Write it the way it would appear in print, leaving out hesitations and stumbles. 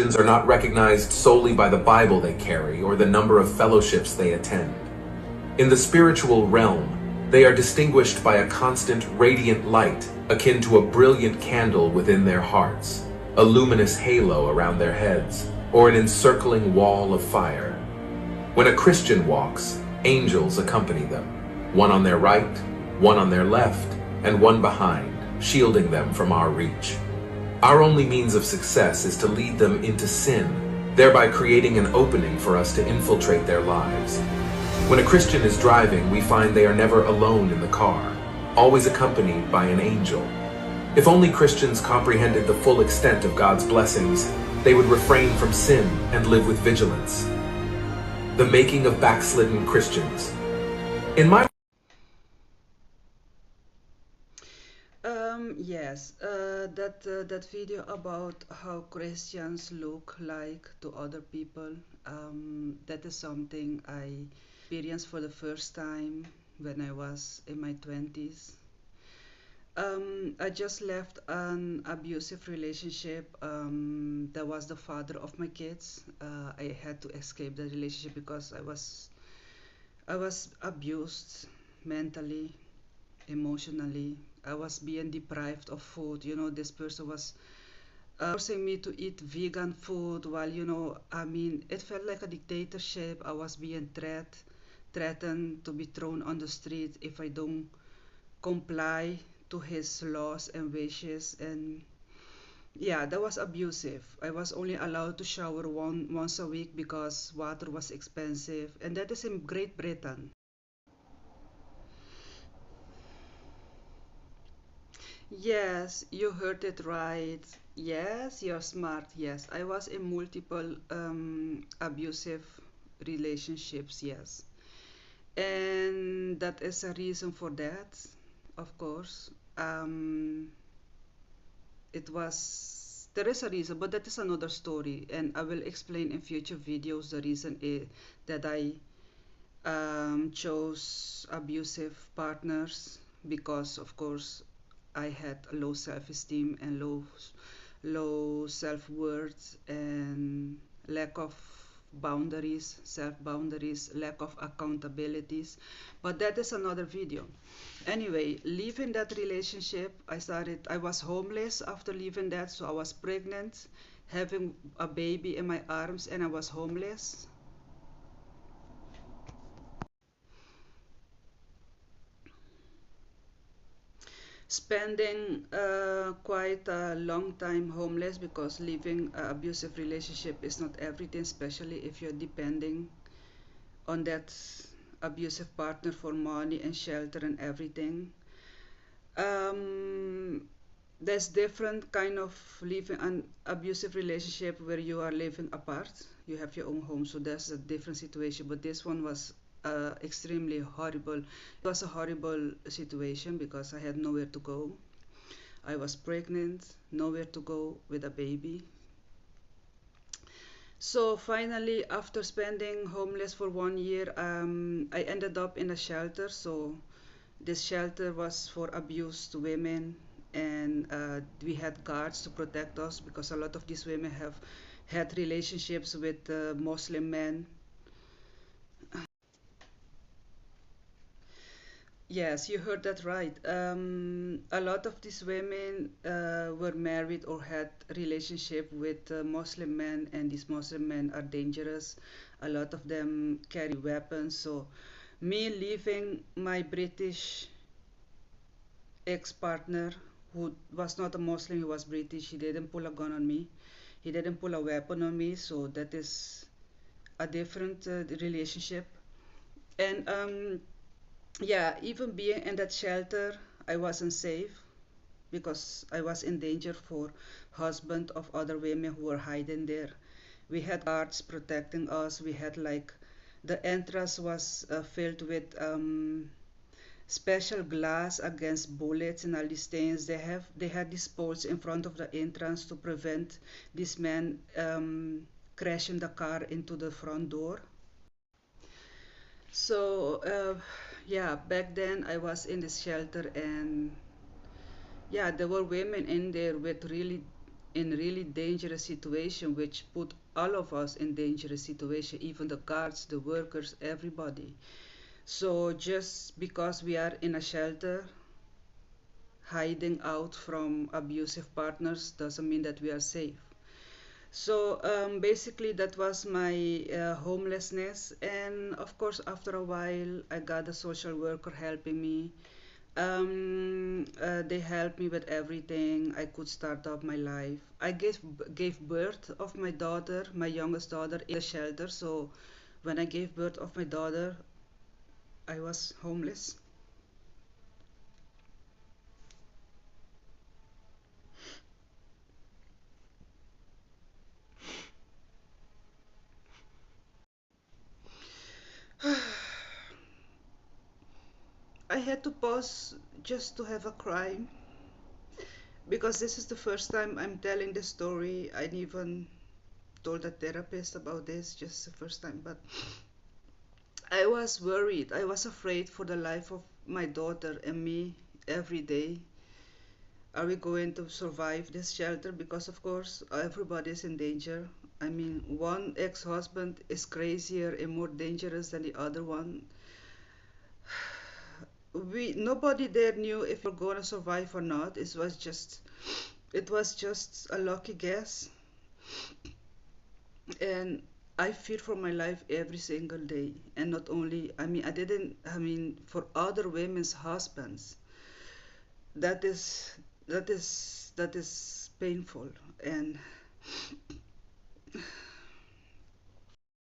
Christians are not recognized solely by the Bible they carry or the number of fellowships they attend. In the spiritual realm, they are distinguished by a constant radiant light, akin to a brilliant candle within their hearts, a luminous halo around their heads, or an encircling wall of fire. When a Christian walks, angels accompany them, one on their right, one on their left, and one behind, shielding them from our reach. Our only means of success is to lead them into sin, thereby creating an opening for us to infiltrate their lives. When a Christian is driving, we find they are never alone in the car, always accompanied by an angel. If only Christians comprehended the full extent of God's blessings, they would refrain from sin and live with vigilance. The making of backslidden Christians. In my Yes, that video about how Christians look like to other people, that is something I experienced for the first time when I was in my 20s. I just left an abusive relationship. That was the father of my kids. I had to escape the relationship because I was abused mentally, emotionally. I was being deprived of food. This person was forcing me to eat vegan food while, I mean, it felt like a dictatorship. I was being threatened to be thrown on the street if I don't comply to his laws and wishes. And yeah, that was abusive. I was only allowed to shower once a week because water was expensive, and that is in Great Britain. Yes, you heard it right. Yes, you're smart. Yes, I was in multiple abusive relationships. Yes, and that is a reason for that, of course. It was There is a reason, but that is another story, and I will explain in future videos the reason that I chose abusive partners, because of course I had low self-esteem and low self-worth and lack of boundaries, self-boundaries, lack of accountabilities. But that is another video. Anyway, leaving that relationship, I was homeless after leaving that, so I was pregnant, having a baby in my arms, and I was homeless. Spending quite a long time homeless, because living an abusive relationship is not everything, especially if you're depending on that abusive partner for money and shelter and everything. um, there's different kind of living an abusive relationship where you are living apart, you have your own home, so that's a different situation. But this one was extremely horrible. It was a horrible situation because I had nowhere to go. I was pregnant, nowhere to go with a baby. So finally, after spending homeless for 1 year, I ended up in a shelter. So this shelter was for abused women, and we had guards to protect us because a lot of these women have had relationships with Muslim men. Yes, you heard that right. A lot of these women were married or had relationship with Muslim men, and these Muslim men are dangerous. A lot of them carry weapons. So, me leaving my British ex-partner, who was not a Muslim, he was British. He didn't pull a gun on me. He didn't pull a weapon on me. So that is a different relationship. And yeah, even being in that shelter, I wasn't safe because I was in danger for husband of other women who were hiding there. We had guards protecting us. We had like the entrance was filled with special glass against bullets and all these things. They had these poles in front of the entrance to prevent this man crashing the car into the front door. So yeah, back then I was in this shelter, and yeah, there were women in there with really in really dangerous situation, which put all of us in dangerous situation, even the guards, the workers, everybody. So just because we are in a shelter hiding out from abusive partners doesn't mean that we are safe. So basically, that was my homelessness. And of course, after a while, I got a social worker helping me. They helped me with everything. I could start up my life. I gave birth of my daughter, my youngest daughter, in the shelter. So when I gave birth of my daughter, I was homeless. I had to pause just to have a cry because this is the first time I'm telling this story. I even told a therapist about this just the first time, but I was worried. I was afraid for the life of my daughter and me every day. Are we going to survive this shelter? Because, of course, everybody is in danger. I mean, one ex husband is crazier and more dangerous than the other one. Nobody there knew if we were going to survive or not. It was just a lucky guess. And I fear for my life every single day. And not only, for other women's husbands. That is, that is painful. And